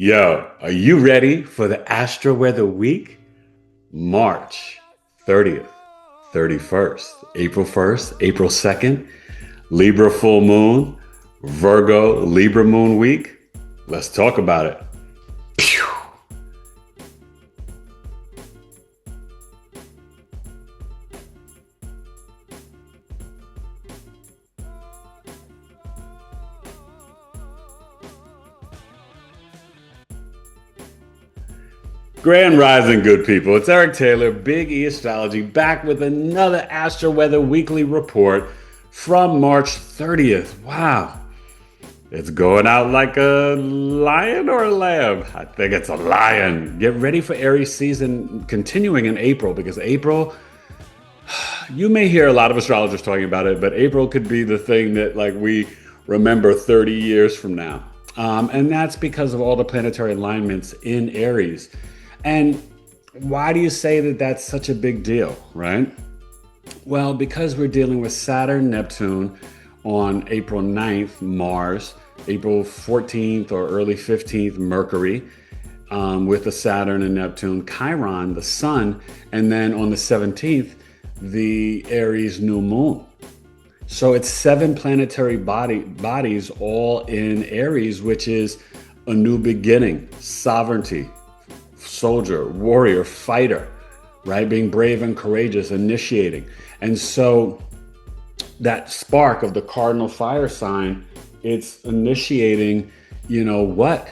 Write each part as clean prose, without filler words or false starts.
Yo, are you ready for the Astro-Weather week? March 30th, 31st, April 1st, April 2nd, Libra full moon, Virgo Libra moon week. Let's talk about it. Pew. Grand Rising, good people. It's Eric Taylor, Big E Astrology, back with another Astro-Weather weekly report from March 30th. Wow. It's going out like a lion or a lamb. I think it's a lion. Get ready for Aries season continuing in April, because April, you may hear a lot of astrologers talking about it, but April could be the thing that we remember 30 years from now. And that's because of all the planetary alignments in Aries. And why do you say that that's such a big deal, right? Well, because we're dealing with Saturn, Neptune on April 9th, Mars, April 14th or early 15th, Mercury, with the Saturn and Neptune, Chiron, the Sun, and then on the 17th, the Aries new moon. So it's 7 planetary bodies all in Aries, which is a new beginning, sovereignty, soldier, warrior, fighter, right? Being brave and courageous, initiating. And so that spark of the cardinal fire sign, it's initiating, what?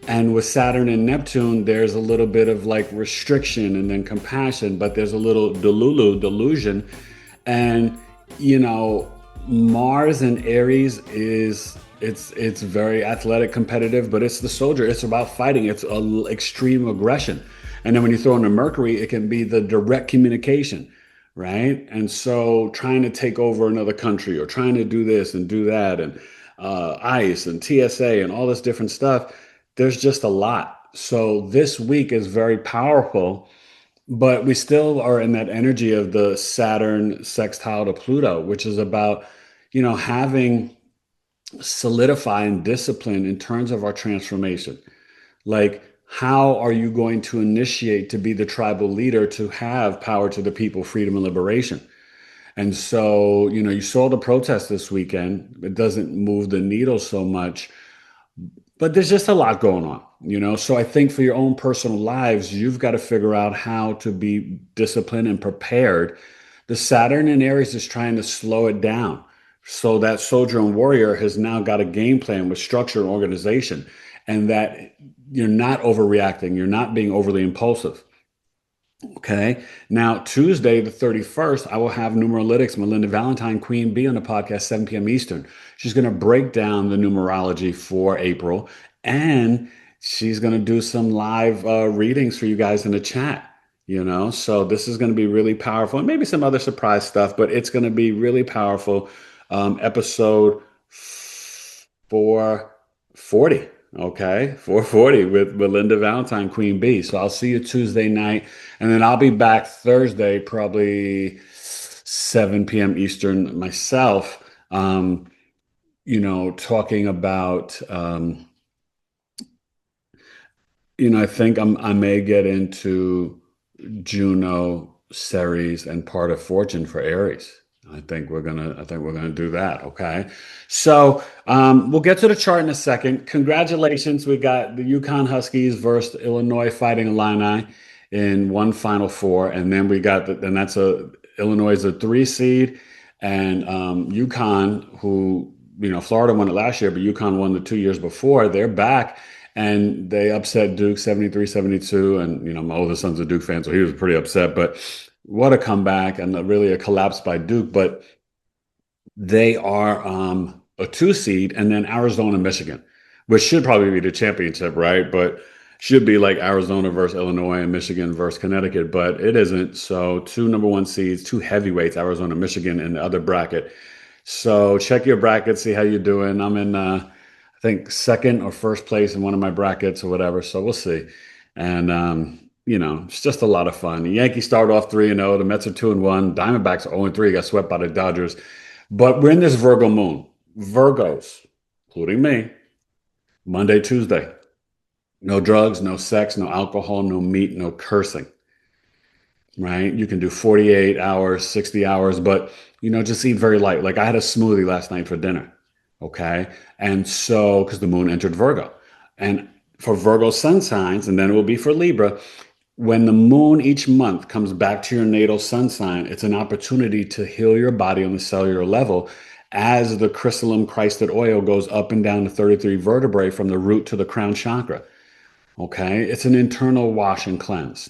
And with Saturn and Neptune, there's a little bit of restriction and then compassion, but there's a little delusion. And, Mars and Aries it's very athletic, competitive, but it's the soldier. It's about fighting. It's extreme aggression. And then when you throw in a Mercury, it can be the direct communication, right? And so trying to take over another country or trying to do this and do that and ICE and TSA and all this different stuff, there's just a lot. So this week is very powerful, but we still are in that energy of the Saturn sextile to Pluto, which is about, having solidify and discipline in terms of our transformation. How are you going to initiate to be the tribal leader, to have power to the people, freedom and liberation? And so, you saw the protest this weekend. It doesn't move the needle so much, but there's just a lot going on, So I think for your own personal lives, you've got to figure out how to be disciplined and prepared. The Saturn in Aries is trying to slow it down. So that soldier and warrior has now got a game plan with structure and organization, and that you're not overreacting. You're not being overly impulsive. Okay. Now, Tuesday, the 31st, I will have Numeralytics, Melinda Valentine, Queen Bee on the podcast, 7 p.m. Eastern. She's going to break down the numerology for April, and she's going to do some live readings for you guys in the chat. So this is going to be really powerful, and maybe some other surprise stuff, but it's going to be really powerful. Episode 440, okay? 440 with Melinda Valentine, Queen Bee. So I'll see you Tuesday night, and then I'll be back Thursday, probably 7 p.m. Eastern myself, talking about, I think I may get into Juno, Ceres, and part of Fortune for Aries. I think we're gonna do that. Okay. So we'll get to the chart in a second. Congratulations. We got the Yukon Huskies versus Illinois Fighting Illini in one Final Four. And then we got Illinois is a 3 seed, and Yukon, who, Florida won it last year, but Yukon won the 2 years before. They're back, and they upset Duke 73-72. And, my oldest son's a Duke fan, so he was pretty upset, but what a comeback, and really a collapse by Duke. But they are a 2 seed, and then Arizona, Michigan, which should probably be the championship, right? But should be like Arizona versus Illinois and Michigan versus Connecticut, but it isn't. So 2 number 1 seeds, 2 heavyweights, Arizona, Michigan, in the other bracket. So check your bracket, see how you're doing. I'm in, I think, second or first place in one of my brackets or whatever. So we'll see. And, it's just a lot of fun. The Yankees start off 3-0. The Mets are 2-1. Diamondbacks are 0-3. Got swept by the Dodgers. But we're in this Virgo moon. Virgos, including me, Monday, Tuesday. No drugs, no sex, no alcohol, no meat, no cursing, right? You can do 48 hours, 60 hours, but just eat very light. Like I had a smoothie last night for dinner. Okay. And so, because the moon entered Virgo. And for Virgo sun signs, and then it will be for Libra, when the moon each month comes back to your natal sun sign, it's an opportunity to heal your body on the cellular level as the crystalline Christed oil goes up and down the 33 vertebrae from the root to the crown chakra. Okay. It's an internal wash and cleanse.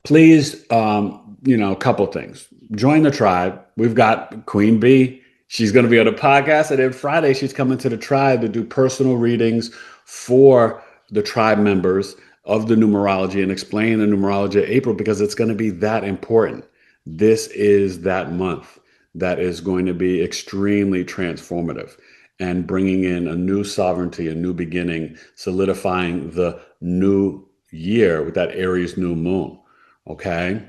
Please, a couple things. Join the tribe. We've got Queen Bee. She's going to be on the podcast. And then Friday, she's coming to the tribe to do personal readings for the tribe members of the numerology and explain the numerology of April because it's going to be that important. This is that month that is going to be extremely transformative and bringing in a new sovereignty, a new beginning, solidifying the new year with that Aries new moon. Okay.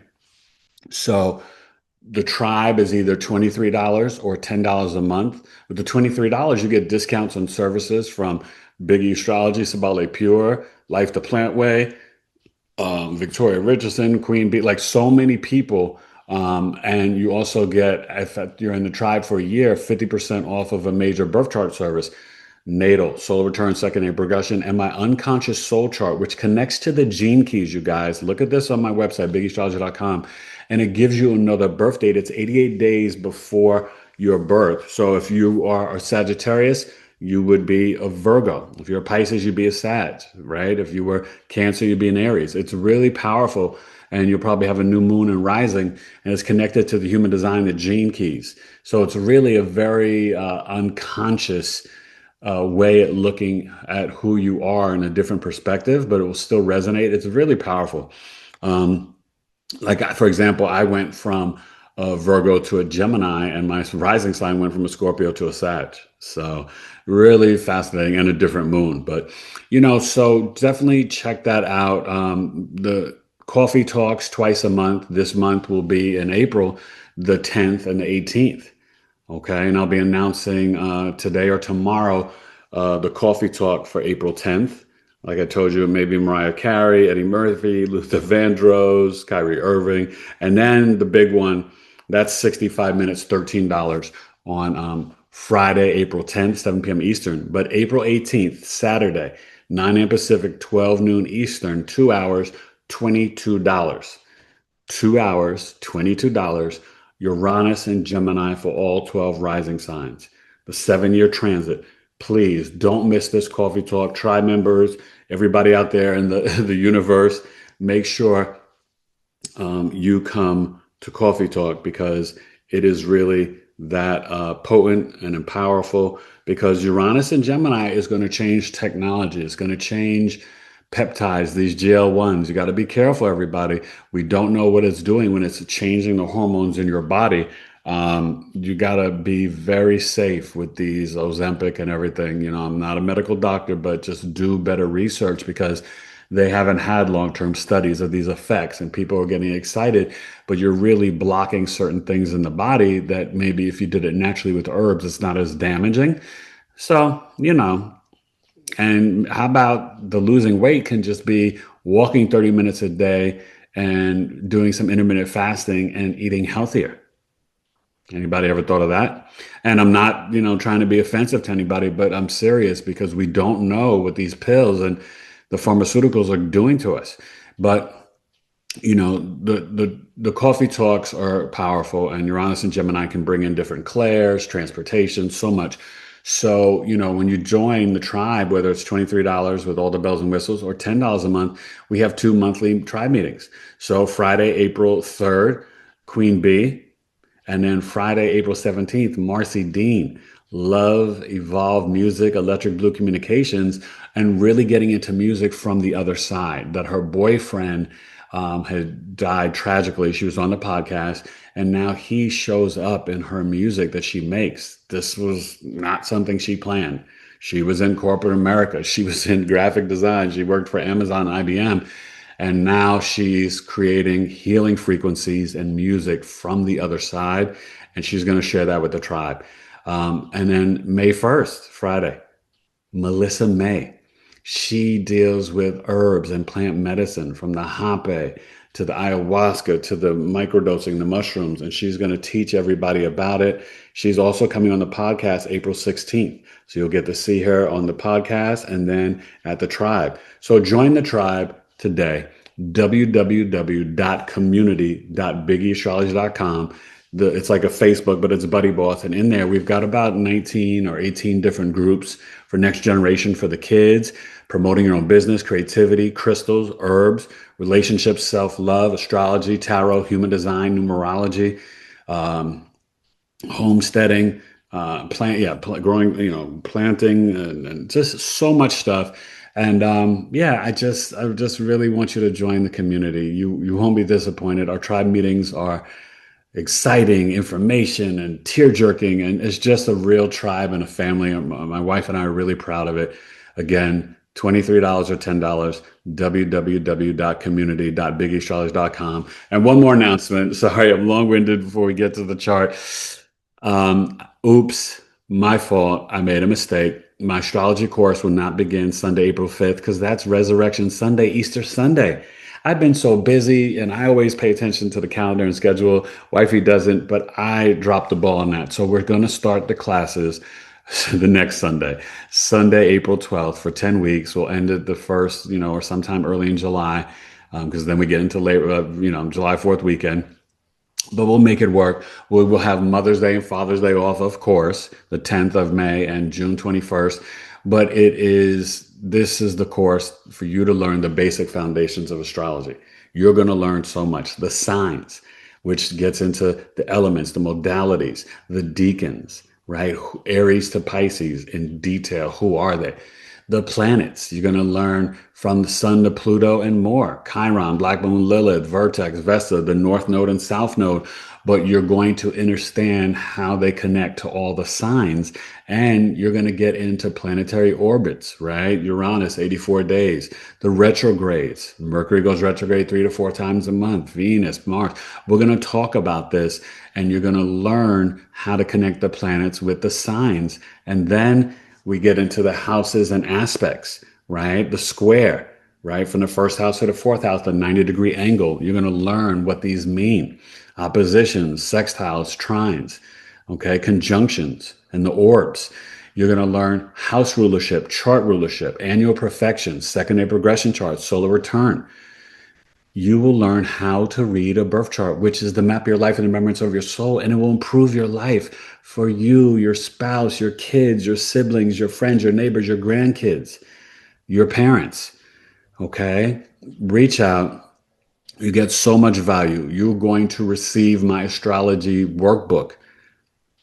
So the tribe is either $23 or $10 a month. With the $23, you get discounts on services from BigEAstro, Sabale Pure, Life the Plant Way, Victoria Richardson, Queen Bee, like so many people. And you also get, if you're in the tribe for a year, 50% off of a major birth chart service. Natal, solar return, secondary progression, and my unconscious soul chart, which connects to the gene keys, you guys. Look at this on my website, BigEastrology.com, and it gives you another birth date. It's 88 days before your birth. So if you are a Sagittarius, you would be a Virgo. If you're a Pisces, you'd be a Sag, right? If you were Cancer, you'd be an Aries. It's really powerful. And you'll probably have a new moon and rising, and it's connected to the human design, the gene keys. So it's really a very unconscious way at looking at who you are in a different perspective, but it will still resonate. It's really powerful. For example, I went from a Virgo to a Gemini, and my rising sign went from a Scorpio to a Sag. So really fascinating, and a different moon. But so definitely check that out. The coffee talks twice a month. This month will be in April, the 10th and the 18th. Okay, and I'll be announcing today or tomorrow the coffee talk for April 10th. Like I told you, maybe Mariah Carey, Eddie Murphy, Luther Vandross, Kyrie Irving, and then the big one, that's 65 minutes, $13 on Friday, April 10th, 7 p.m. Eastern. But April 18th, Saturday, 9 a.m. Pacific, 12 noon Eastern, 2 hours, $22. 2 hours, $22. Uranus and Gemini for all 12 rising signs. The 7-year transit. Please don't miss this coffee talk. Tribe members, everybody out there in the universe, make sure you come to coffee talk because it is really that potent and powerful because Uranus and Gemini is going to change technology. It's going to change peptides, these GL1s. You got to be careful, everybody. We don't know what it's doing when it's changing the hormones in your body. You got to be very safe with these Ozempic and everything. I'm not a medical doctor, but just do better research because they haven't had long-term studies of these effects and people are getting excited, but you're really blocking certain things in the body that maybe if you did it naturally with herbs, it's not as damaging. So, and how about the losing weight can just be walking 30 minutes a day and doing some intermittent fasting and eating healthier. Anybody ever thought of that? And I'm not, trying to be offensive to anybody, but I'm serious because we don't know what these pills and the pharmaceuticals are doing to us. But the coffee talks are powerful, and Uranus and Gemini can bring in different clairs, transportation, so much. So, when you join the tribe, whether it's $23 with all the bells and whistles or $10 a month, we have 2 monthly tribe meetings. So Friday, April 3rd, Queen Bee, and then Friday, April 17th, Marcy Dean, Love, Evolve Music, Electric Blue Communications, and really getting into music from the other side. That her boyfriend had died tragically. She was on the podcast, and now he shows up in her music that she makes. This was not something she planned. She was in corporate America. She was in graphic design. She worked for Amazon, IBM. And now she's creating healing frequencies and music from the other side. And she's going to share that with the tribe. And then May 1st, Friday, Melissa May. She deals with herbs and plant medicine, from the hape to the ayahuasca to the microdosing, the mushrooms, and she's going to teach everybody about it. She's also coming on the podcast April 16th. So you'll get to see her on the podcast and then at the tribe. So join the tribe today, www.community.bigeastrology.com. It's like a Facebook, but it's Buddy Boss. And in there, we've got about 19 or 18 different groups for next generation, for the kids, promoting your own business, creativity, crystals, herbs, relationships, self-love, astrology, tarot, human design, numerology, homesteading, growing, planting, and just so much stuff. And I just really want you to join the community. You won't be disappointed. Our tribe meetings are exciting, information and tear jerking, and it's just a real tribe and a family. My wife and I are really proud of it. Again, $23 or $10, www.community.bigeastrology.com. And one more announcement. Sorry, I'm long-winded before we get to the chart. Oops, my fault. I made a mistake. My astrology course will not begin Sunday, April 5th, because that's Resurrection Sunday, Easter Sunday. I've been so busy, and I always pay attention to the calendar and schedule. Wifey doesn't, but I dropped the ball on that. So we're going to start the classes the next Sunday, April 12th, for 10 weeks. We'll end it the first, or sometime early in July, because then we get into late, July 4th weekend. But we'll make it work. We'll have Mother's Day and Father's Day off, of course, the 10th of May and June 21st. But this is the course for you to learn the basic foundations of astrology. You're going to learn so much. The signs, which gets into the elements, the modalities, the decans, right? Aries to Pisces in detail. Who are they? The planets. You're going to learn from the sun to Pluto and more. Chiron, Black Moon, Lilith, Vertex, Vesta, the North Node and South Node. But you're going to understand how they connect to all the signs. And you're going to get into planetary orbits, right? Uranus, 84 days. The retrogrades. Mercury goes retrograde 3 to 4 times a month. Venus, Mars. We're going to talk about this. And you're going to learn how to connect the planets with the signs. And then we get into the houses and aspects, right? The square, right? From the first house to the fourth house, the 90-degree angle. You're going to learn what these mean. Oppositions, sextiles, trines, okay? Conjunctions and the orbs. You're going to learn house rulership, chart rulership, annual perfection, second-day progression chart, solar return. You will learn how to read a birth chart, which is the map of your life and the remembrance of your soul, and it will improve your life for you, your spouse, your kids, your siblings, your friends, your neighbors, your grandkids, your parents, okay? Reach out. You get so much value. You're going to receive my astrology workbook,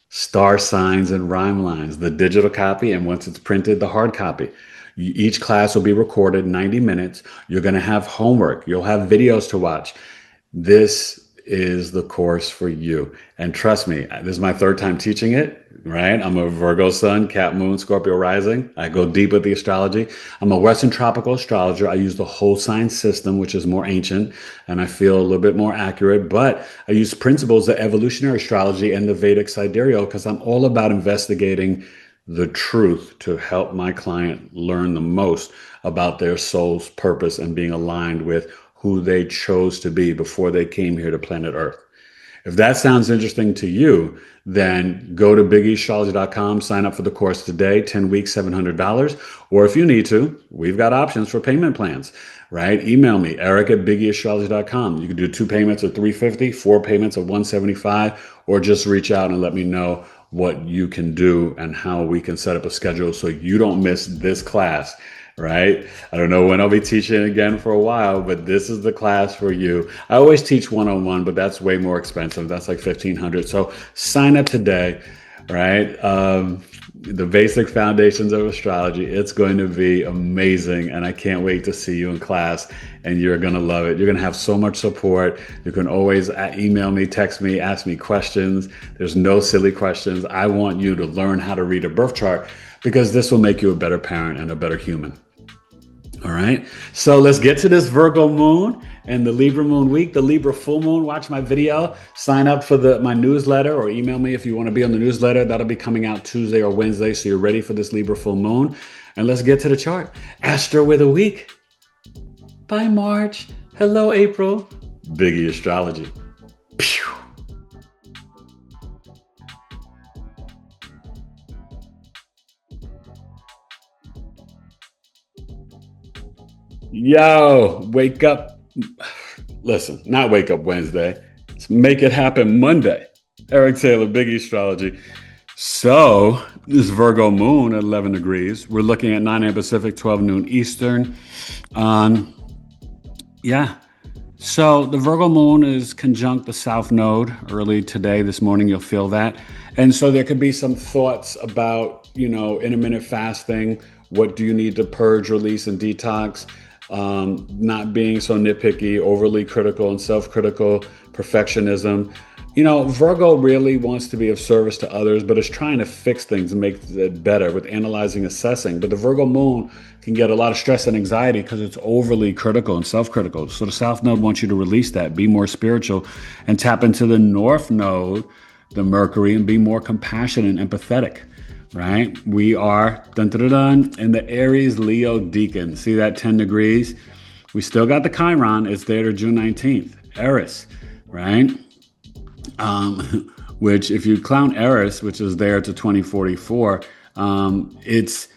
star signs and rhyme lines, the digital copy, and once it's printed, the hard copy. Each class will be recorded 90 minutes. You're going to have homework. You'll have videos to watch. This is the course for you. And trust me, this is my third time teaching it, right? I'm a Virgo sun, Cap moon, Scorpio rising. I go deep with the astrology. I'm a Western tropical astrologer. I use the whole sign system, which is more ancient, and I feel a little bit more accurate, but I use principles of evolutionary astrology and the Vedic sidereal because I'm all about investigating the truth to help my client learn the most about their soul's purpose and being aligned with who they chose to be before they came here to planet Earth. If that sounds interesting to you, then go to BigEAstrology.com, sign up for the course today, 10 weeks, $700. Or if you need to, we've got options for payment plans, right? Email me, Eric@BigEAstrology.com. You can do 2 payments of $350, 4 payments of $175, or just reach out and let me know what you can do and how we can set up a schedule so you don't miss this class, right? I don't know when I'll be teaching again for a while, but this is the class for you. I always teach one-on-one, but that's way more expensive. That's like $1,500. So sign up today, right? The basic foundations of astrology. It's going to be amazing. And I can't wait to see you in class, and you're going to love it. You're going to have so much support. You can always email me, text me, ask me questions. There's no silly questions. I want you to learn how to read a birth chart because this will make you a better parent and a better human. All right. So let's get to this Virgo moon and the Libra moon week, the Libra full moon. Watch my video, sign up for my newsletter, or email me if you want to be on the newsletter. That'll be coming out Tuesday or Wednesday. So you're ready for this Libra full moon. And let's get to the chart. Astro with a week by March. Hello, April. BigEAstro Astrology. Pew. Yo, wake up. Listen, not wake up Wednesday. Let's make it happen Monday. Eric Taylor, BigEAstro Astrology. So, this Virgo moon at 11 degrees. We're looking at 9 a.m. Pacific, 12 noon Eastern. Um, yeah. So, the Virgo moon is conjunct the South Node early today, this morning. You'll feel that. And so, there could be some thoughts about, intermittent fasting. What do you need to purge, release, and detox? Not being so nitpicky, overly critical and self critical, perfectionism. Virgo really wants to be of service to others, but is trying to fix things and make it better with analyzing, assessing. But the Virgo moon can get a lot of stress and anxiety because it's overly critical and self critical. So the South Node wants you to release that, be more spiritual, and tap into the North Node, the Mercury, and be more compassionate and empathetic. Right? We are dun, dun, dun, dun, in the Aries Leo Deacon. See that 10 degrees? We still got the Chiron. It's there to June 19th. Eris, right? Which, if you count Eris, which is there to 2044, it's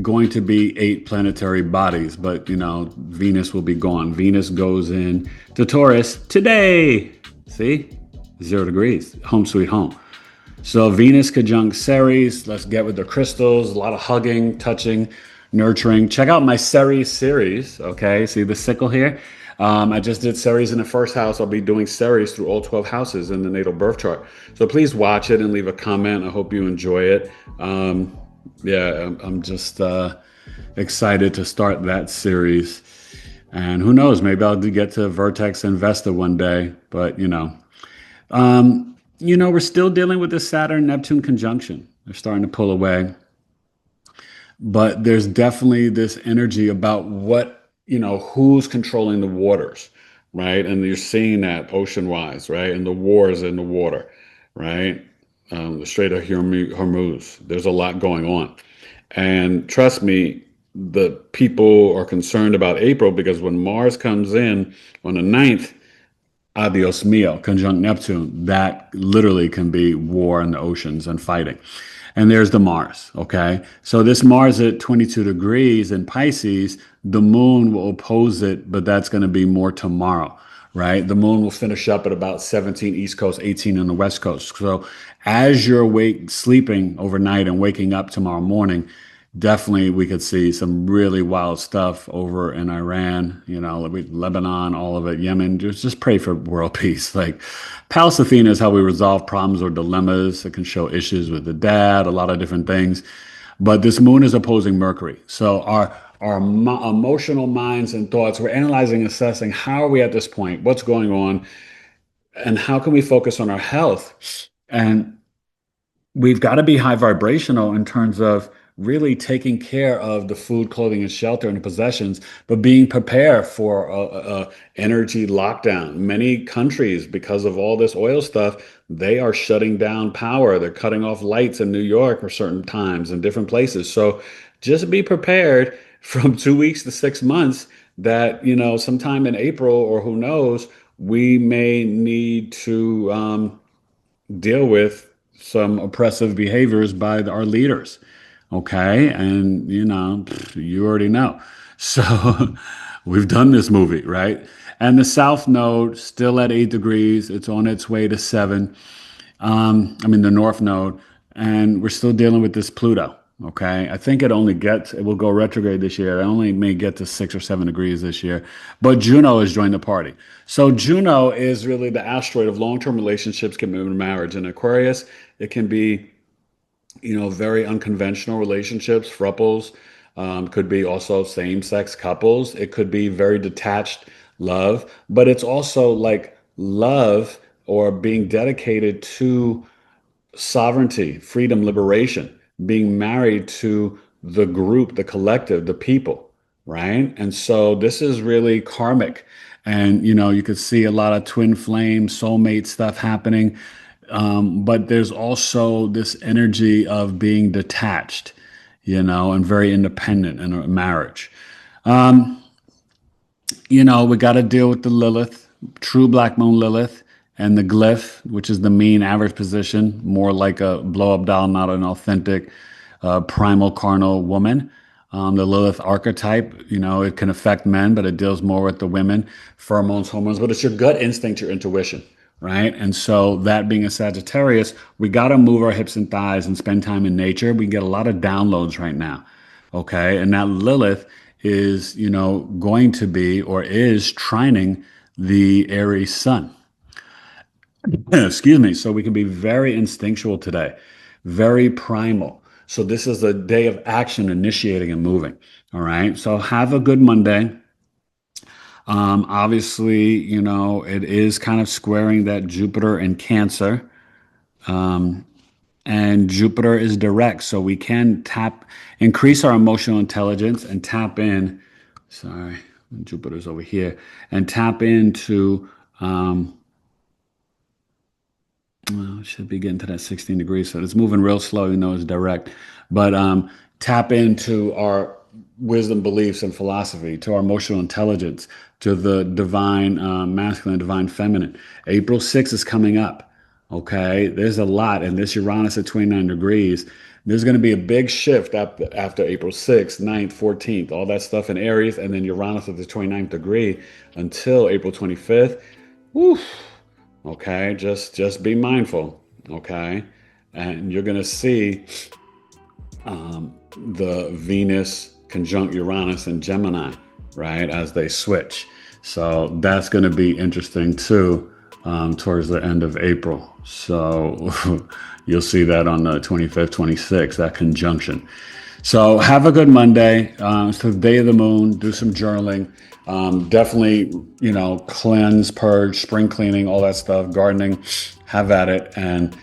going to be 8 planetary bodies, but Venus will be gone. Venus goes in to Taurus today. See? 0 degrees. Home sweet home. So Venus conjunct Ceres. Let's get with the crystals. A lot of hugging, touching, nurturing. Check out my Ceres series. Okay, see the sickle here? I just did Ceres in the first house. I'll be doing Ceres through all 12 houses in the natal birth chart. So please watch it and leave a comment. I hope you enjoy it. I'm just excited to start that series. And who knows, maybe I'll get to Vertex and Vesta one day. But, we're still dealing with the Saturn-Neptune conjunction. They're starting to pull away. But there's definitely this energy about who's controlling the waters, right? And you're seeing that ocean-wise, right? And the wars in the water, right? The Strait of Hormuz. There's a lot going on. And trust me, the people are concerned about April because when Mars comes in on the 9th, adios mio, conjunct Neptune, that literally can be war in the oceans and fighting. And there's the Mars, okay? So this Mars at 22 degrees in Pisces, the moon will oppose it, but that's going to be more tomorrow, right? The moon will finish up at about 17 East Coast, 18 on the West Coast. So as you're sleeping overnight and waking up tomorrow morning, definitely we could see some really wild stuff over in Iran, Lebanon, all of it, Yemen. Just pray for world peace. Like Pallas Athena is how we resolve problems or dilemmas. It can show issues with the dad, a lot of different things. But this moon is opposing Mercury. So our emotional minds and thoughts, we're analyzing, assessing how are we at this point, what's going on, and how can we focus on our health. And we've got to be high vibrational in terms of really taking care of the food, clothing, and shelter and the possessions, but being prepared for a energy lockdown. Many countries, because of all this oil stuff, they are shutting down power. They're cutting off lights in New York for certain times in different places. So just be prepared from 2 weeks to 6 months that, sometime in April or who knows, we may need to deal with some oppressive behaviors by our leaders. Okay. And, you already know. So we've done this movie, right? And the South Node still at 8 degrees. It's on its way to 7. The North Node. And we're still dealing with this Pluto. Okay. I think it will go retrograde this year. It only may get to 6 or 7 degrees this year. But Juno has joined the party. So Juno is really the asteroid of long-term relationships, commitment, and marriage. In Aquarius, it can be very unconventional relationships, thruples, could be also same-sex couples. It could be very detached love, but it's also like love or being dedicated to sovereignty, freedom, liberation, being married to the group, the collective, the people, right? And so this is really karmic. And, you could see a lot of twin flame, soulmate stuff happening. But there's also this energy of being detached, and very independent in a marriage. We got to deal with the Lilith, true Black Moon Lilith, and the glyph, which is the mean average position, more like a blow up doll, not an authentic primal carnal woman. The Lilith archetype, it can affect men, but it deals more with the women, pheromones, hormones, but it's your gut instinct, your intuition, right? And so that being a Sagittarius, we got to move our hips and thighs and spend time in nature. We get a lot of downloads right now. Okay. And that Lilith is, going to be or is trining the Aries sun. Excuse me. So we can be very instinctual today, very primal. So this is a day of action, initiating and moving. All right. So have a good Monday. Obviously, it is kind of squaring that Jupiter and Cancer. And Jupiter is direct, so we can increase our emotional intelligence and tap in. Sorry, Jupiter's over here, and tap into. Well, it should be getting to that 16 degrees, so it's moving real slow, even though it's direct. But tap into our wisdom, beliefs, and philosophy, to our emotional intelligence, to the divine masculine, divine feminine. April 6th is coming up. Okay, there's a lot, and this Uranus at 29 degrees. There's going to be a big shift after April 6th, 9th, 14th, all that stuff in Aries, and then Uranus at the 29th degree until April 25th. Woo. Okay, just be mindful. Okay, and you're going to see the Venus conjunct Uranus and Gemini, right, as they switch. So that's going to be interesting too. Towards the end of April. So you'll see that on the 25th, 26th, that conjunction. So have a good Monday. It's the day of the moon. Do some journaling. Definitely, cleanse, purge, spring cleaning, all that stuff, gardening. Have at it. And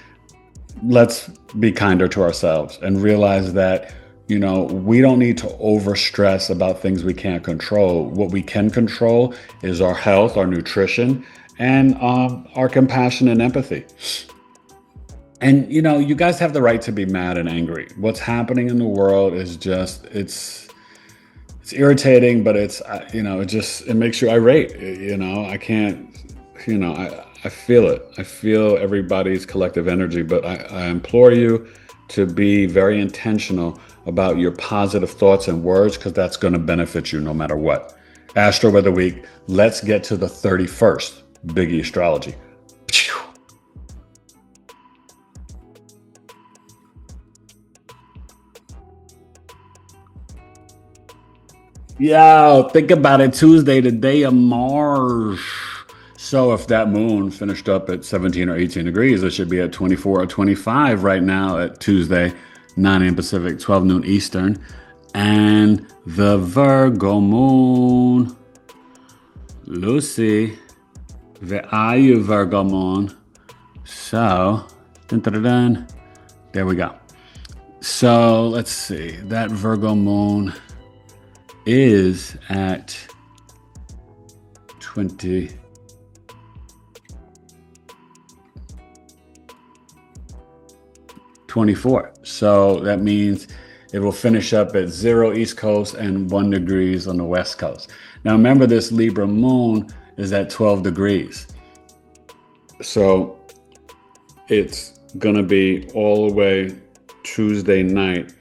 let's be kinder to ourselves and realize that, we don't need to overstress about things we can't control. What we can control is our health, our nutrition, and our compassion and empathy. And, you guys have the right to be mad and angry. What's happening in the world is just, it's irritating, but it makes you irate. I can't, I feel it. I feel everybody's collective energy, but I implore you to be very intentional about your positive thoughts and words, because that's going to benefit you no matter what. Astro-Weather Week, let's get to the 31st. BigE Astrology. Yo, think about it. Tuesday, the day of Mars. So if that moon finished up at 17 or 18 degrees, it should be at 24 or 25 right now at Tuesday, 9 a.m. Pacific, 12 noon Eastern. And the Virgo moon, Lucy, where are you, Virgo moon? So, there we go. So let's see, that Virgo moon is at 24. So that means it will finish up at 0 East Coast and 1 degrees on the West Coast. Now remember, this Libra moon is at 12 degrees. So it's going to be all the way Tuesday night,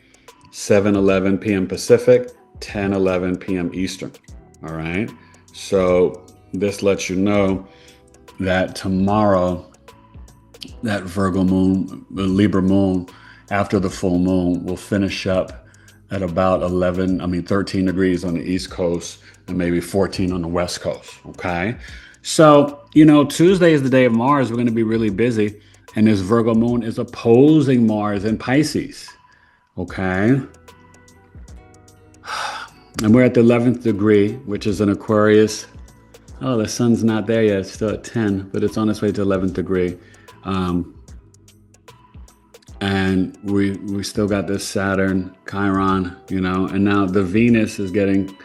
7:11 p.m. Pacific, 10:11 p.m. Eastern. All right. So this lets you know that tomorrow, that Virgo moon, the Libra moon, after the full moon, will finish up at about 13 degrees on the East Coast and maybe 14 on the West Coast. Okay. So, Tuesday is the day of Mars. We're going to be really busy. And this Virgo moon is opposing Mars in Pisces. Okay. And we're at the 11th degree, which is an Aquarius. Oh, the sun's not there yet. It's still at 10, but it's on its way to 11th degree. And we still got this Saturn, Chiron, and now the Venus is getting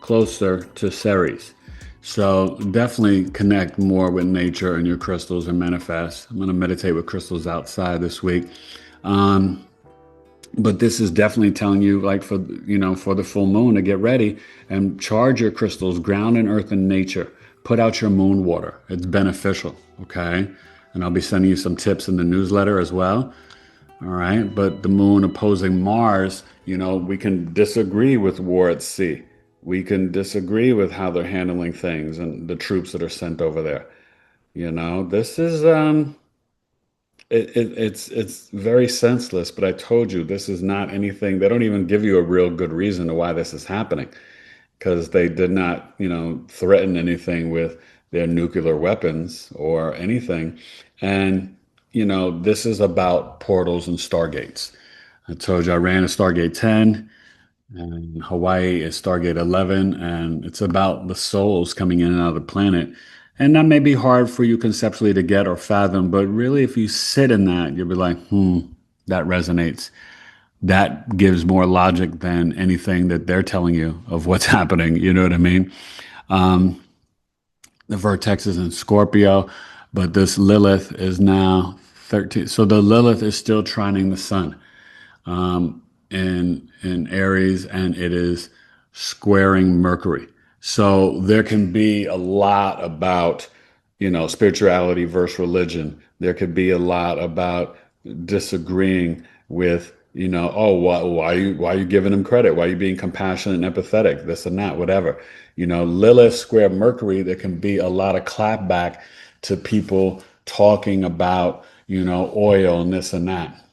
closer to Ceres. So definitely connect more with nature and your crystals and manifest. I'm going to meditate with crystals outside this week. But this is definitely telling you, like, for for the full moon, to get ready and charge your crystals, ground in earth and nature. Put out your moon water. It's beneficial. Okay. And I'll be sending you some tips in the newsletter as well. All right. But the moon opposing Mars, we can disagree with war at sea. We can disagree with how they're handling things and the troops that are sent over there. This is it's very senseless, but I told you this is not anything. They don't even give you a real good reason to why this is happening, because they did not, threaten anything with their nuclear weapons or anything. And, this is about portals and stargates. I told you I ran a Stargate 10, and Hawaii is Stargate 11, and it's about the souls coming in and out of the planet. And that may be hard for you conceptually to get or fathom, but really, if you sit in that, you'll be like, that resonates. That gives more logic than anything that they're telling you of what's happening. You know what I mean? Um, the vertex is in Scorpio, but this Lilith is now 13. So the Lilith is still trining the sun in Aries, and it is squaring Mercury. So there can be a lot about, spirituality versus religion. There could be a lot about disagreeing with, oh, why are you giving him credit? Why are you being compassionate and empathetic? This and that, whatever. Lilith square Mercury, there can be a lot of clapback to people talking about, oil and this and that,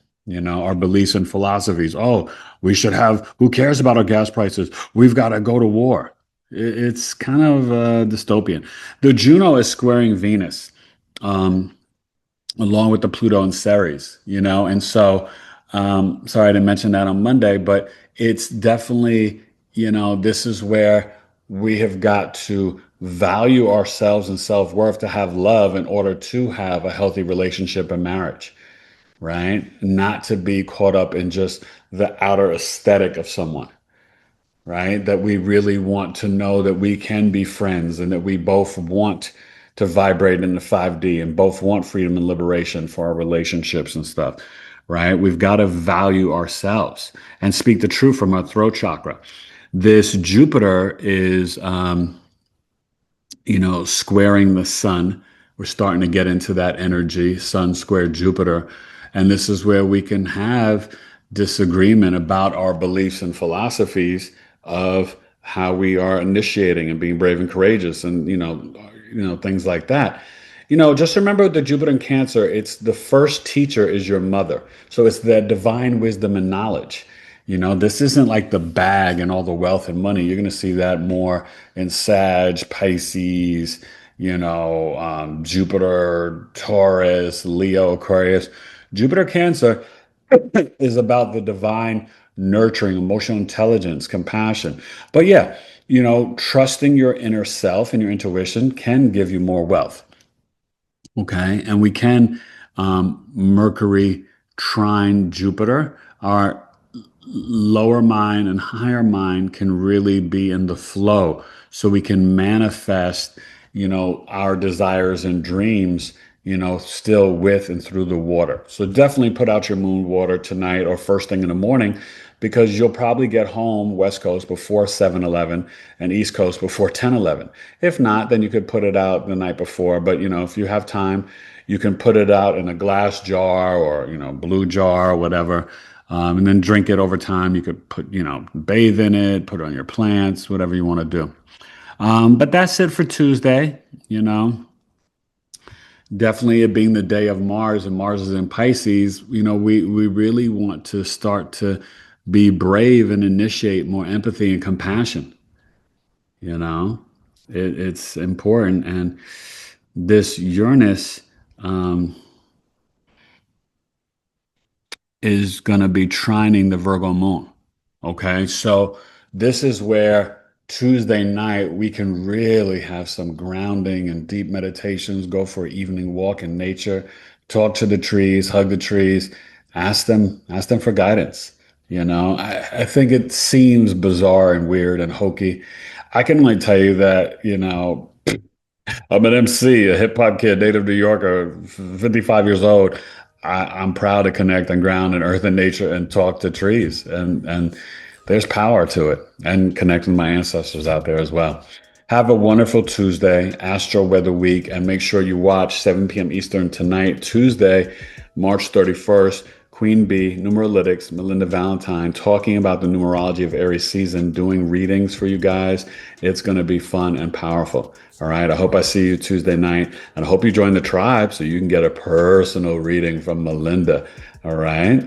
our beliefs and philosophies. Oh, we should have, who cares about our gas prices? We've got to go to war. It's kind of dystopian. The Juno is squaring Venus, um, along with the Pluto and Ceres, and so, sorry I didn't mention that on Monday, but it's definitely, this is where we have got to value ourselves and self-worth to have love in order to have a healthy relationship and marriage, right? Not to be caught up in just the outer aesthetic of someone, right? That we really want to know that we can be friends and that we both want to vibrate in the 5D and both want freedom and liberation for our relationships and stuff, right? We've got to value ourselves and speak the truth from our throat chakra. This Jupiter is squaring the sun. We're starting to get into that energy, sun square Jupiter. And this is where we can have disagreement about our beliefs and philosophies of how we are initiating and being brave and courageous and, things like that. Just remember the Jupiter in Cancer, it's the first teacher is your mother. So it's that divine wisdom and knowledge. This isn't like the bag and all the wealth and money. You're going to see that more in Sag, Pisces, Jupiter, Taurus, Leo, Aquarius. Jupiter, Cancer is about the divine nurturing, emotional intelligence, compassion. But yeah, trusting your inner self and your intuition can give you more wealth. Okay. And we can, Mercury trine Jupiter, our lower mind and higher mind can really be in the flow. So we can manifest, our desires and dreams, still with and through the water. So definitely put out your moon water tonight or first thing in the morning, because you'll probably get home West Coast before 7:11 and East Coast before 10:11. If not, then you could put it out the night before. But, if you have time, you can put it out in a glass jar or, blue jar or whatever, and then drink it over time. You could put, bathe in it, put it on your plants, whatever you want to do. But that's it for Tuesday. Definitely it being the day of Mars, and Mars is in Pisces. We really want to start to be brave and initiate more empathy and compassion. You know, it's important. And this Uranus, um, is going to be trining the Virgo moon. Okay. So this is where Tuesday night we can really have some grounding and deep meditations, go for an evening walk in nature, talk to the trees, hug the trees, ask them for guidance. I think it seems bizarre and weird and hokey. I can only tell you that, I'm an MC, a hip hop kid, native New Yorker, 55 years old. I'm proud to connect and ground in earth and nature and talk to trees. And there's power to it. And connect with my ancestors out there as well. Have a wonderful Tuesday, Astro Weather Week, and make sure you watch 7 p.m. Eastern tonight, Tuesday, March 31st. Queen Bee, Numeralytics, Melinda Valentine, talking about the numerology of Aries season, doing readings for you guys. It's going to be fun and powerful. All right. I hope I see you Tuesday night, and I hope you join the tribe so you can get a personal reading from Melinda. All right.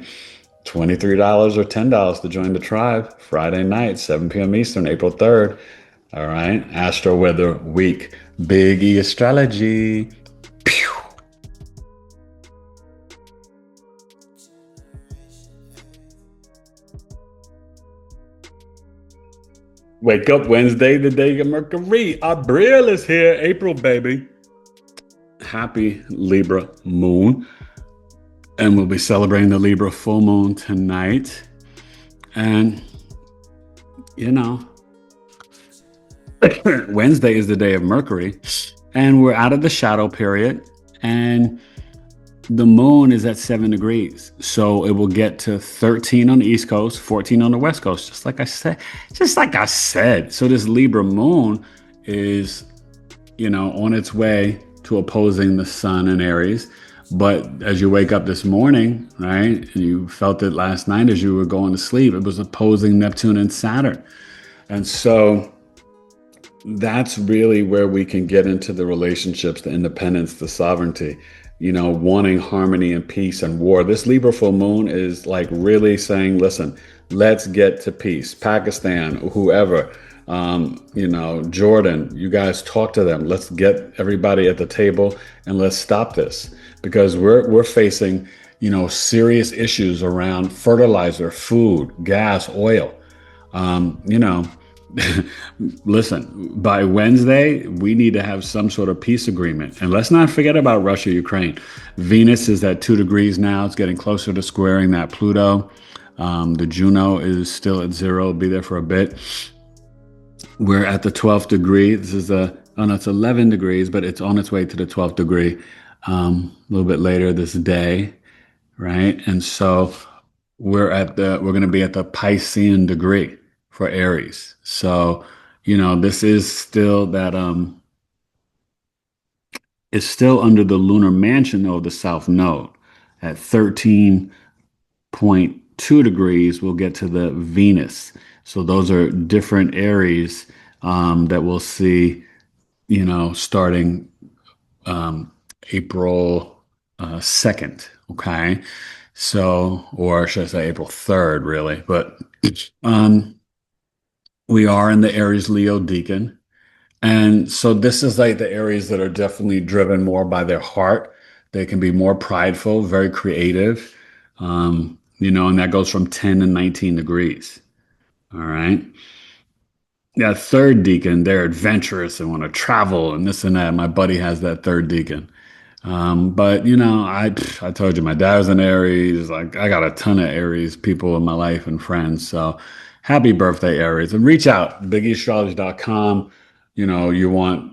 $23 or $10 to join the tribe. Friday night, 7 p.m. Eastern, April 3rd. All right. Astro Weather Week. Big E Astrology. Pew. Wake up Wednesday, the day of Mercury. Abril is here. April, baby. Happy Libra moon. And we'll be celebrating the Libra full moon tonight. And, you know, Wednesday is the day of Mercury. And we're out of the shadow period. And the moon is at 7 degrees. So it will get to 13 on the East Coast, 14 on the West Coast, just like I said. Just like I said. So this Libra moon is, on its way to opposing the sun in Aries. But as you wake up this morning, right, and you felt it last night as you were going to sleep, it was opposing Neptune and Saturn. And so that's really where we can get into the relationships, the independence, the sovereignty, wanting harmony and peace and war. This Libra full moon is like really saying, listen, let's get to peace. Pakistan, whoever, Jordan, you guys talk to them. Let's get everybody at the table and let's stop this, because we're facing, serious issues around fertilizer, food, gas, oil. Listen, by Wednesday, we need to have some sort of peace agreement. And let's not forget about Russia, Ukraine. Venus is at 2 degrees now. It's getting closer to squaring that Pluto. The Juno is still at 0. It'll be there for a bit. We're at the 12th degree. This is it's 11 degrees, but it's on its way to the 12th degree a little bit later this day, right? And so we're going to be at the Piscean degree for Aries. So, this is still that, it's still under the lunar mansion of the South Node. At 13.2 degrees, we'll get to the Venus. So those are different Aries that we'll see, starting April 2nd. Okay. So, or should I say April 3rd, really? But we are in the Aries Leo Deacon. And so this is like the Aries that are definitely driven more by their heart. They can be more prideful, very creative, and that goes from 10 and 19 degrees. All right. Yeah, third deacon, they're adventurous and want to travel and this and that. My buddy has that third deacon. But I told you my dad was an Aries. Like I got a ton of Aries people in my life and friends. So happy birthday, Aries. And reach out, BigEAstrology.com. You want,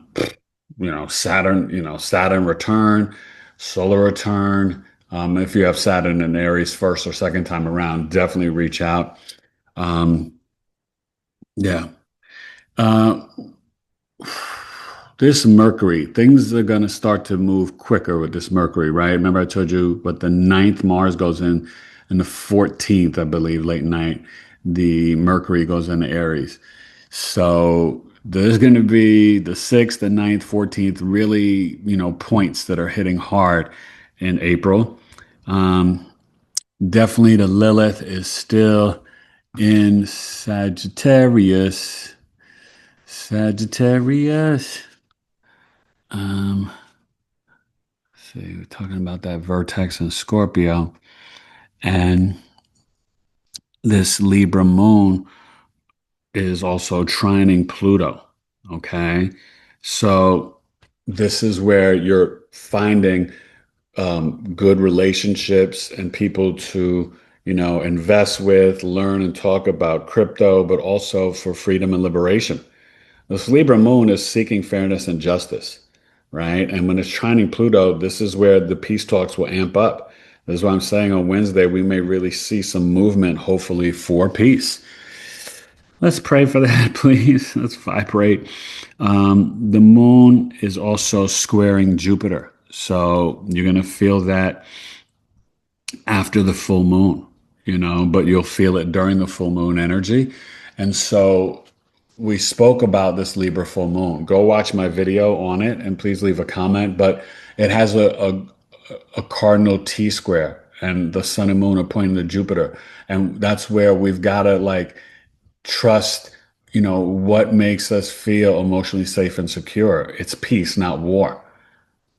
Saturn return, solar return. If you have Saturn and Aries first or second time around, definitely reach out. Yeah. Uh, this Mercury, things are going to start to move quicker with this Mercury, right? Remember I told you, but the 9th Mars goes in, and the 14th, I believe, late night, the Mercury goes into Aries. So there's going to be the 6th, the 9th, 14th, really, points that are hitting hard in April. Definitely the Lilith is still in Sagittarius. Sagittarius. See, we're talking about that vertex in Scorpio, and this Libra moon is also trining Pluto. Okay. So this is where you're finding good relationships and people to, invest with, learn and talk about crypto, but also for freedom and liberation. This Libra moon is seeking fairness and justice, right? And when it's trining Pluto, this is where the peace talks will amp up. That's why I'm saying on Wednesday, we may really see some movement, hopefully for peace. Let's pray for that, please. Let's vibrate. The moon is also squaring Jupiter. So you're going to feel that after the full moon, but you'll feel it during the full moon energy. And so we spoke about this Libra full moon. Go watch my video on it and please leave a comment. But it has a cardinal T square, and the sun and moon are pointing to Jupiter. And that's where we've got to like trust, what makes us feel emotionally safe and secure. It's peace, not war,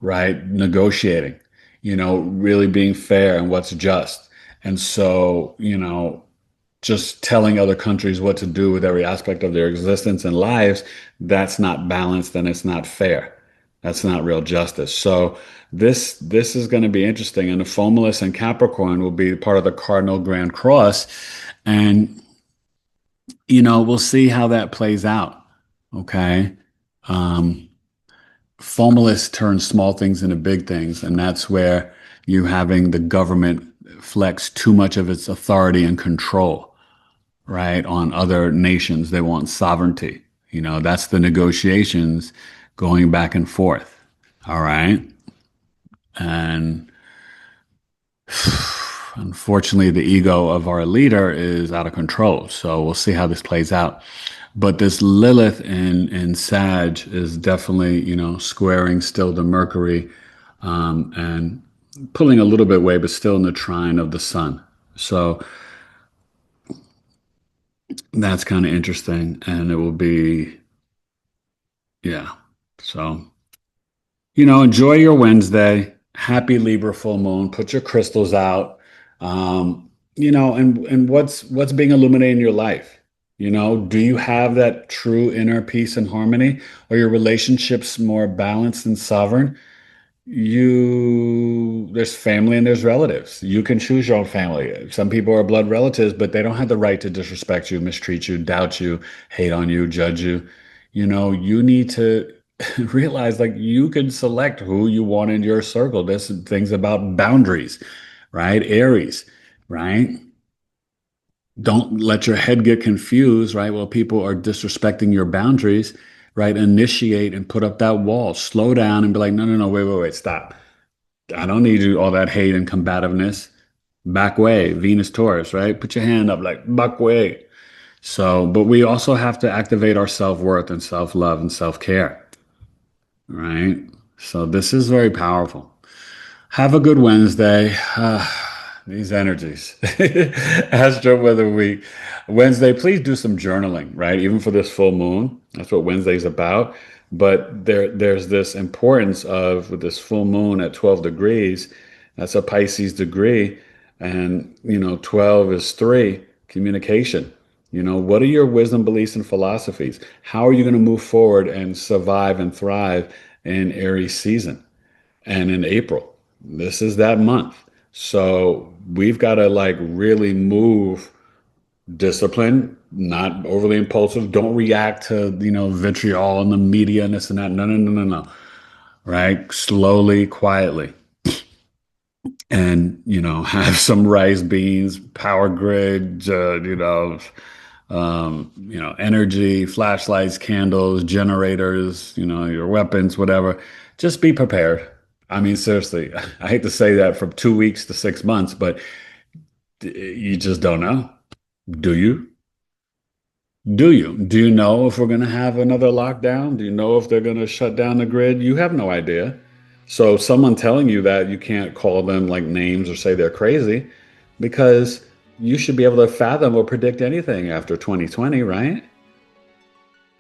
right? Negotiating, really being fair and what's just. And so, just telling other countries what to do with every aspect of their existence and lives, that's not balanced and it's not fair. That's not real justice. So this is going to be interesting. And the Fomalus and Capricorn will be part of the Cardinal Grand Cross. And, we'll see how that plays out. Okay. Um, Fomalus turns small things into big things. And that's where you having the government flex too much of its authority and control, right, on other nations. They want sovereignty. That's the negotiations going back and forth. All right. And unfortunately, the ego of our leader is out of control. So we'll see how this plays out. But this Lilith in Sag is definitely, squaring still the Mercury, and pulling a little bit away, but still in the trine of the sun. So that's kind of interesting. And it will be, yeah. So, enjoy your Wednesday. Happy Libra full moon. Put your crystals out. And what's being illuminated in your life? Do you have that true inner peace and harmony? Are your relationships more balanced and sovereign? There's family and there's relatives. You can choose your own family. Some people are blood relatives, but they don't have the right to disrespect you, mistreat you, doubt you, hate on you, judge you. You need to realize like you can select who you want in your circle. There's things about boundaries, right? Aries, right? Don't let your head get confused, right? Well, people are disrespecting your boundaries, right? Initiate and put up that wall. Slow down and be like, no, no, no, wait, stop. I don't need you all that hate and combativeness. Back way, Venus Taurus, right? Put your hand up like back way. So, but we also have to activate our self-worth and self-love and self-care, right? So this is very powerful. Have a good Wednesday. These energies. Astro-Weather week. Wednesday, please do some journaling, right? Even for this full moon. That's what Wednesday's about. But there's this importance of with this full moon at 12 degrees. That's a Pisces degree. And, 12 is 3, communication. What are your wisdom, beliefs, and philosophies? How are you going to move forward and survive and thrive in Aries season? And in April, this is that month. So we've got to like really move discipline, not overly impulsive. Don't react to, vitriol in the media and this and that. No, no, no, no, no. Right? Slowly, quietly. And, have some rice, beans, power grid, energy, flashlights, candles, generators, your weapons, whatever. Just be prepared. I mean, seriously, I hate to say that from 2 weeks to 6 months, but you just don't know. Do you? Do you? Do you know if we're going to have another lockdown? Do you know if they're going to shut down the grid? You have no idea. So someone telling you that, you can't call them like names or say they're crazy because you should be able to fathom or predict anything after 2020, right?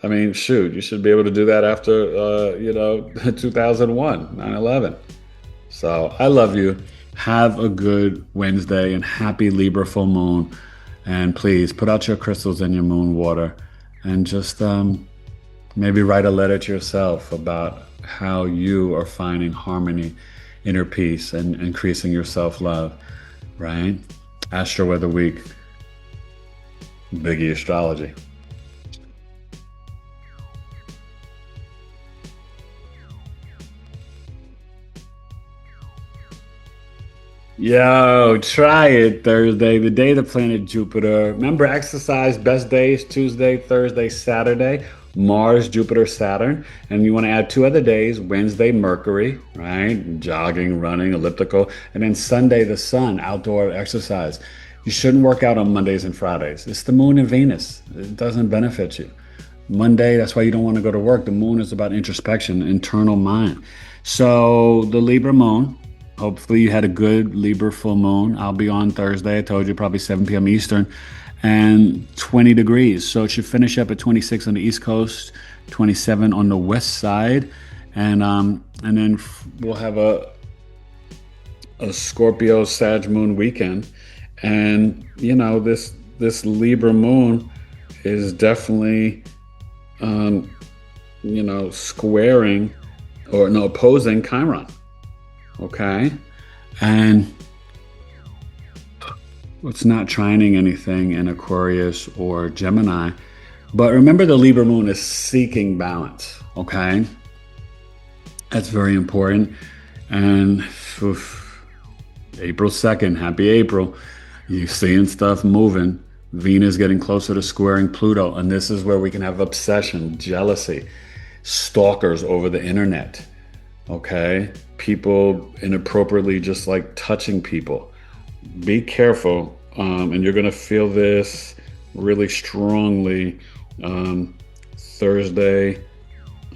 I mean, shoot, you should be able to do that after, 2001, 9/11. So I love you. Have a good Wednesday and happy Libra full moon. And please put out your crystals and your moon water and just maybe write a letter to yourself about how you are finding harmony, inner peace, and increasing your self-love, right? Astro-Weather week, BigEAstro Astrology. Yo, try it Thursday, the day the planet Jupiter. Remember, exercise best days Tuesday, Thursday, Saturday, Mars, Jupiter, Saturn. And you want to add two other days Wednesday, Mercury, right? Jogging, running, elliptical. And then Sunday, the sun, outdoor exercise. You shouldn't work out on Mondays and Fridays. It's the moon and Venus, it doesn't benefit you. Monday, that's why you don't want to go to work. The moon is about introspection, internal mind. So the Libra moon, hopefully you had a good Libra full moon. I'll be on Thursday. I told you probably 7 p.m. Eastern and 20 degrees. So it should finish up at 26 on the East Coast, 27 on the West side. And then we'll have a Scorpio Sag moon weekend. And this Libra moon is definitely squaring or no opposing Chiron. Okay. And it's not trining anything in Aquarius or Gemini. But remember, the Libra moon is seeking balance. Okay. That's very important. And April 2nd, happy April. You're seeing stuff moving. Venus getting closer to squaring Pluto. And this is where we can have obsession, jealousy, stalkers over the internet. Okay. People inappropriately just like touching people. Be careful. And you're going to feel this really strongly Thursday,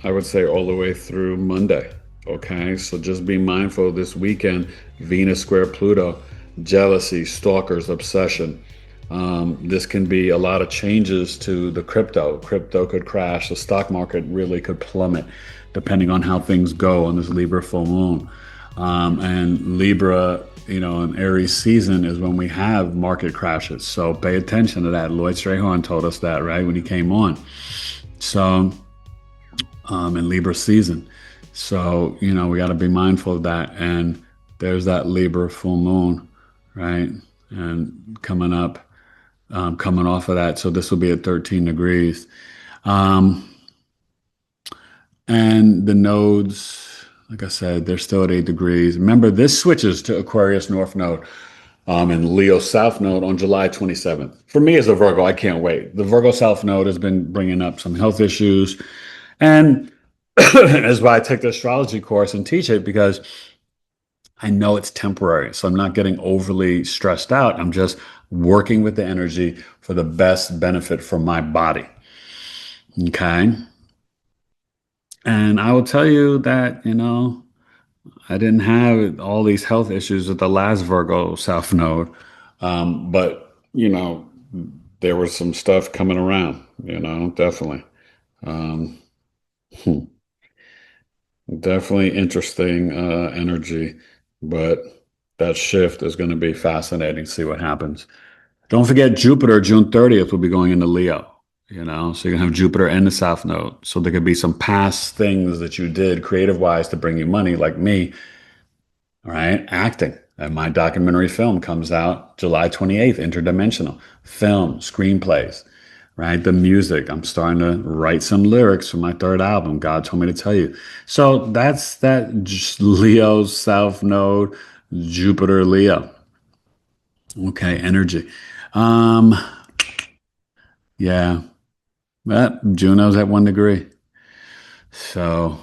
I would say all the way through Monday. Okay. So just be mindful this weekend, Venus square Pluto, jealousy, stalkers, obsession. This can be a lot of changes to the crypto. Crypto could crash. The stock market really could plummet depending on how things go on this Libra full moon. And Libra, in Aries season is when we have market crashes. So pay attention to that. Lloyd Strayhorn told us that, right, when he came on. So, in Libra season. So, we got to be mindful of that. And there's that Libra full moon, right? And coming up, coming off of that. So this will be at 13 degrees. And the nodes, like I said, they're still at 8 degrees. Remember, this switches to Aquarius North Node and Leo South Node on July 27th. For me as a Virgo, I can't wait. The Virgo South Node has been bringing up some health issues. And that's why I take the astrology course and teach it, because I know it's temporary. So I'm not getting overly stressed out. I'm just working with the energy for the best benefit for my body. Okay. And I will tell you that, I didn't have all these health issues with the last Virgo South Node. But, there was some stuff coming around, definitely. Um, hmm, definitely interesting energy. But that shift is going to be fascinating to see what happens. Don't forget Jupiter, June 30th, will be going into Leo. So you're gonna have Jupiter and the South Node. So there could be some past things that you did creative wise to bring you money, like me, all right? Acting. And my documentary film comes out July 28th, interdimensional film, screenplays, right? The music. I'm starting to write some lyrics for my third album. God told me to tell you. So that's that Leo South Node, Jupiter Leo. Okay, energy. Um, yeah. Juno's at 1 degree. So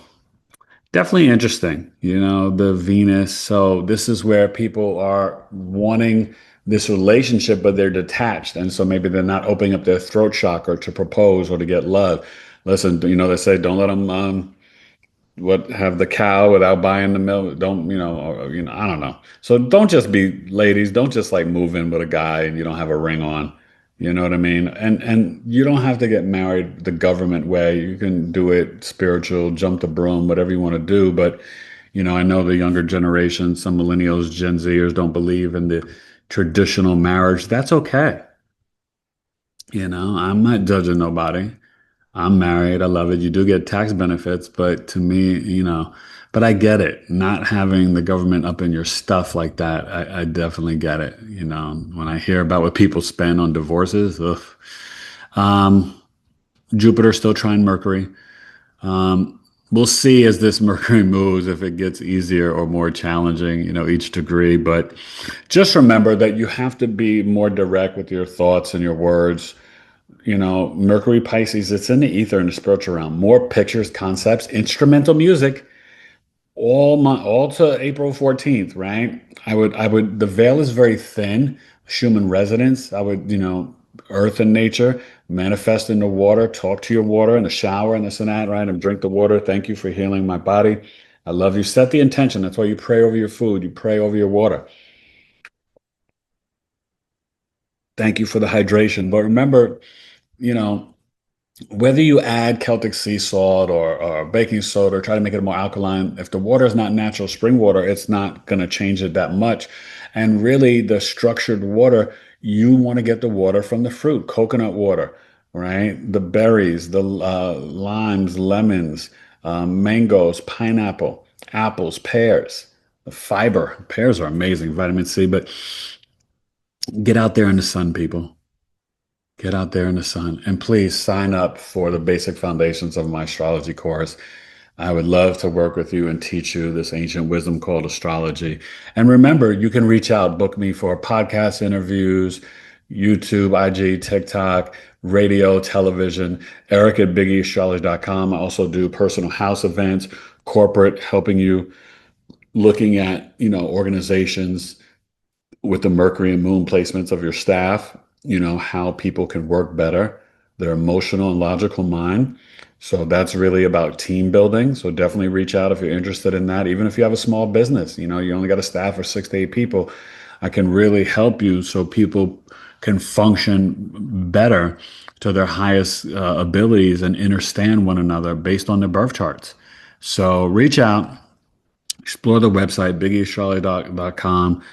definitely interesting, the Venus. So this is where people are wanting this relationship, but they're detached. And so maybe they're not opening up their throat chakra to propose or to get love. Listen, they say don't let them have the cow without buying the milk. Don't, I don't know. So don't just be ladies, don't just like move in with a guy and you don't have a ring on. You know what I mean? And you don't have to get married the government way. You can do it spiritual, jump the broom, whatever you want to do. But, I know the younger generation, some millennials, Gen Zers don't believe in the traditional marriage. That's okay. I'm not judging nobody. I'm married. I love it. You do get tax benefits, but to me, but I get it. Not having the government up in your stuff like that, I definitely get it. When I hear about what people spend on divorces, ugh. Jupiter still trying Mercury. we'll see as this Mercury moves if it gets easier or more challenging, each degree. But just remember that you have to be more direct with your thoughts and your words. Mercury Pisces, it's in the ether in the spiritual realm. More pictures, concepts, instrumental music, all to April 14th, right? The veil is very thin. Schumann resonance. I would, earth and nature, manifest in the water, talk to your water in the shower and this and that, right? And drink the water. Thank you for healing my body. I love you. Set the intention. That's why you pray over your food. You pray over your water. Thank you for the hydration. But remember, you know, whether you add Celtic sea salt or baking soda or try to make it more alkaline, if the water is not natural spring water, it's not going to change it that much. And really, the structured water, you want to get the water from the fruit, coconut water, right? The berries, the limes, lemons, mangoes, pineapple, apples, pears, the fiber. Pears are amazing, vitamin C, but get out there in the sun, people. Get out there in the sun and please sign up for the basic foundations of my astrology course. I would love to work with you and teach you this ancient wisdom called astrology. And remember, you can reach out, book me for podcast interviews, YouTube, IG, TikTok, radio, television, Eric at BigEAstrology.com. I also do personal house events, corporate, helping you looking at, organizations with the Mercury and Moon placements of your staff, how people can work better, their emotional and logical mind. So that's really about team building. So definitely reach out if you're interested in that. Even if you have a small business, you only got a staff of 6 to 8 people, I can really help you so people can function better to their highest abilities and understand one another based on their birth charts. So reach out, explore the website, BigEAstrology.com.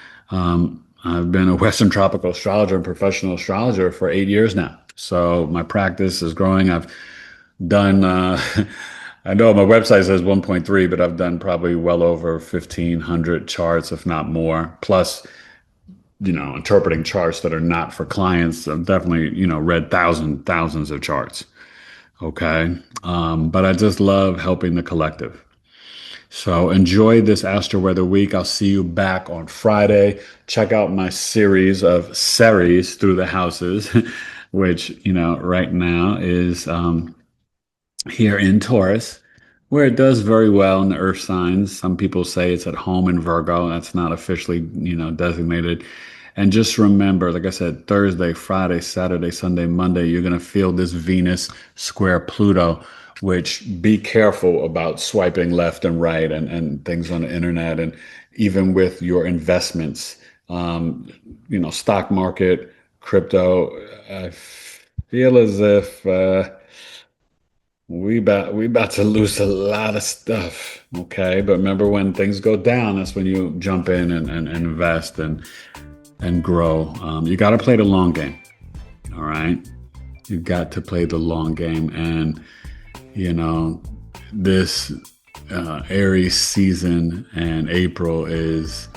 I've been a Western tropical astrologer and professional astrologer for 8 years now. So my practice is growing. I've done, I know my website says 1.3, but I've done probably well over 1,500 charts, if not more. Plus, interpreting charts that are not for clients. I've definitely, read thousands of charts. Okay. But I just love helping the collective. So enjoy this Astro-Weather week. I'll see you back on Friday. Check out my series of series through the houses, which, right now is here in Taurus, where it does very well in the earth signs. Some people say it's at home in Virgo. That's not officially, designated. And just remember, like I said, Thursday, Friday, Saturday, Sunday, Monday, you're going to feel this Venus square Pluto, which be careful about swiping left and right and things on the internet. And even with your investments, stock market, crypto, I feel as if we about to lose a lot of stuff. Okay. But remember, when things go down, that's when you jump in and invest and grow. You got to play the long game. All right. You got to play the long game. And, this Aries season and April is,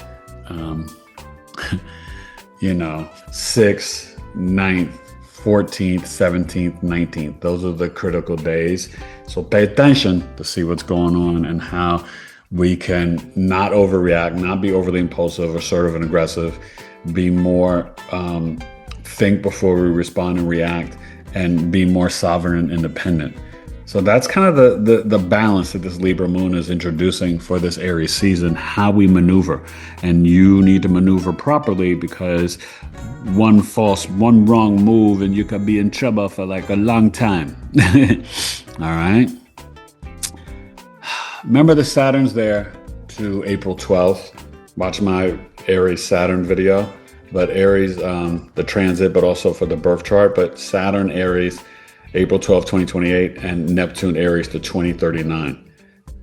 6th, 9th, 14th, 17th, 19th. Those are the critical days. So pay attention to see what's going on and how we can not overreact, not be overly impulsive, assertive, and aggressive, be more, think before we respond and react, and be more sovereign and independent. So that's kind of the balance that this Libra moon is introducing for this Aries season, how we maneuver. And you need to maneuver properly, because one wrong move and you could be in trouble for like a long time. All right. Remember, the Saturn's there to April 12th. Watch my Aries Saturn video. But Aries, the transit, but also for the birth chart. But Saturn, Aries, April 12th, 2028, and Neptune, Aries to 2039.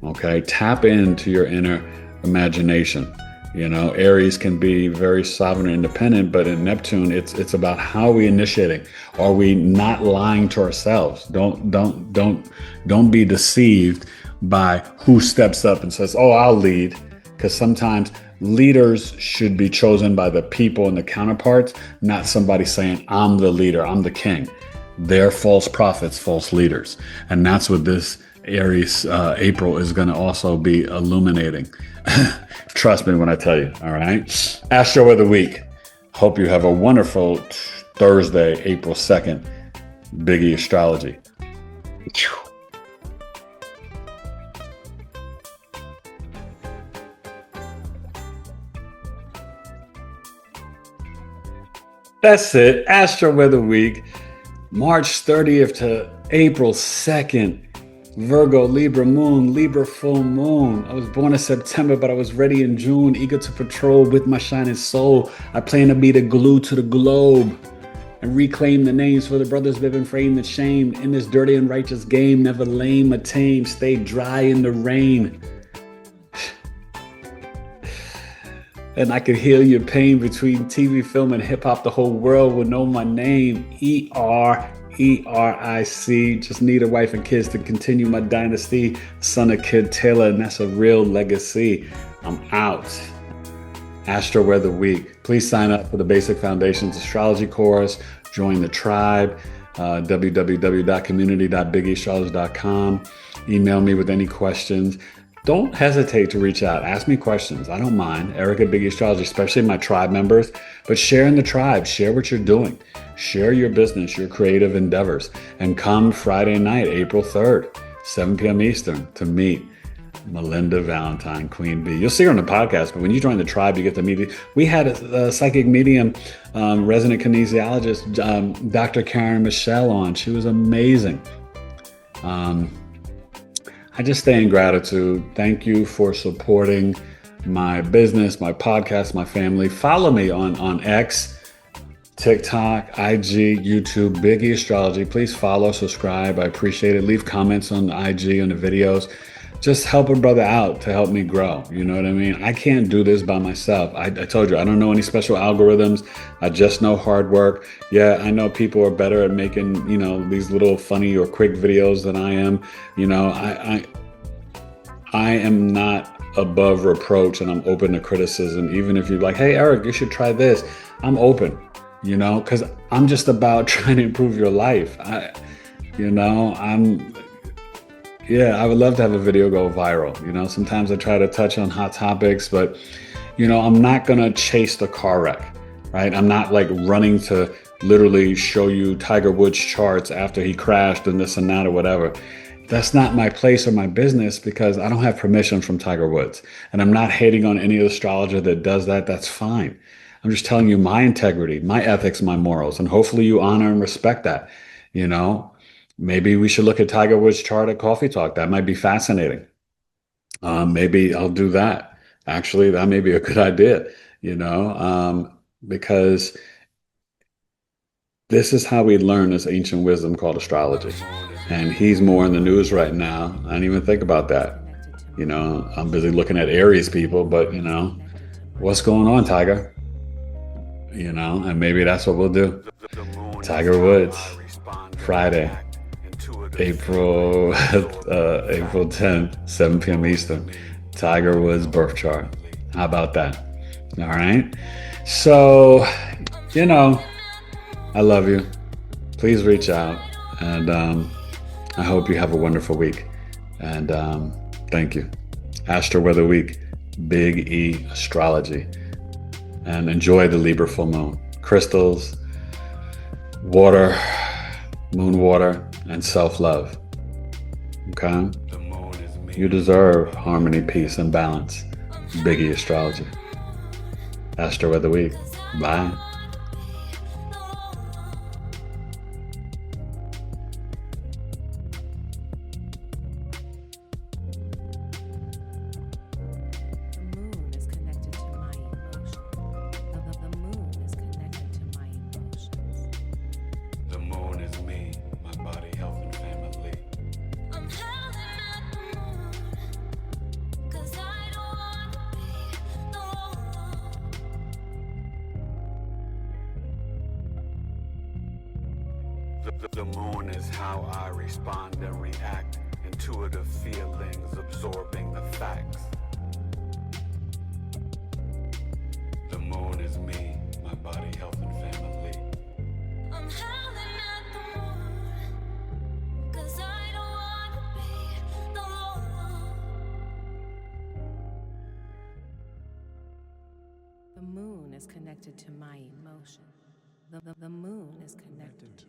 Okay, tap into your inner imagination. Aries can be very sovereign and independent, but in Neptune, it's about how we initiating. Are we not lying to ourselves? Don't be deceived by who steps up and says, "Oh, I'll lead," because sometimes leaders should be chosen by the people and the counterparts, not somebody saying, "I'm the leader, I'm the king." They're false prophets, false leaders. And that's what this Aries, April is going to also be illuminating. Trust me when I tell you. All right. Astro of the week. Hope you have a wonderful Thursday, April 2nd. BigE Astrology. That's it. Astro-Weather week, March 30th to April 2nd. Virgo, Libra moon, Libra full moon. I was born in September, but I was ready in June, eager to patrol with my shining soul. I plan to be the glue to the globe and reclaim the names for the brothers living framed in shame. In this dirty and righteous game, never lame or tame, stay dry in the rain. And I could heal your pain between TV, film, and hip hop. The whole world will know my name. ERERIC. Just need a wife and kids to continue my dynasty. Son of Kid Taylor, and that's a real legacy. I'm out. Astro-Weather week. Please sign up for the Basic Foundations Astrology course. Join the tribe. www.community.bigeastrology.com. Email me with any questions. Don't hesitate to reach out. Ask me questions. I don't mind. Eric at BigE Astrology, especially my tribe members. But share in the tribe. Share what you're doing. Share your business, your creative endeavors. And come Friday night, April 3rd, 7 p.m. Eastern, to meet Melinda Valentine, Queen Bee. You'll see her on the podcast, but when you join the tribe, you get to meet. We had a psychic medium, resident kinesiologist, Dr. Karen Michelle on. She was amazing. I just stay in gratitude. Thank you for supporting my business, my podcast, my family. Follow me on X, TikTok, IG, YouTube, BigE Astrology. Please follow, subscribe. I appreciate it. Leave comments on the IG, on the videos. Just help a brother out to help me grow. You know what I mean? I can't do this by myself. I told you, I don't know any special algorithms. I just know hard work. Yeah, I know people are better at making, these little funny or quick videos than I am. I am not above reproach, and I'm open to criticism. Even if you're like, hey, Eric, you should try this. I'm open, because I'm just about trying to improve your life. I would love to have a video go viral. Sometimes I try to touch on hot topics, but, I'm not going to chase the car wreck, right? I'm not like running to literally show you Tiger Woods charts after he crashed and this and that or whatever. That's not my place or my business, because I don't have permission from Tiger Woods. And I'm not hating on any astrologer that does that. That's fine. I'm just telling you my integrity, my ethics, my morals, and hopefully you honor and respect that, Maybe we should look at Tiger Woods' chart at Coffee Talk. That might be fascinating. Maybe I'll do that. Actually, that may be a good idea, because this is how we learn this ancient wisdom called astrology. And he's more in the news right now. I didn't even think about that. I'm busy looking at Aries people, but, what's going on, Tiger? And maybe that's what we'll do. Tiger Woods, Friday. April 10th, 7 p.m. Eastern, Tiger Woods birth chart. How about that? All right. So, I love you. Please reach out. And I hope you have a wonderful week. And thank you. Astro-Weather week, BigE Astrology. And enjoy the Libra full moon. Crystals, water, moon water, and self-love. Okay? You deserve harmony, peace, and balance. BigE Astrology. Astro-Weather week. Bye. The moon is how I respond and react. Intuitive feelings, absorbing the facts. The moon is me, my body, health, and family. I'm howling at the moon, 'cause I don't wanna be is connected to my emotion. The moon is connected to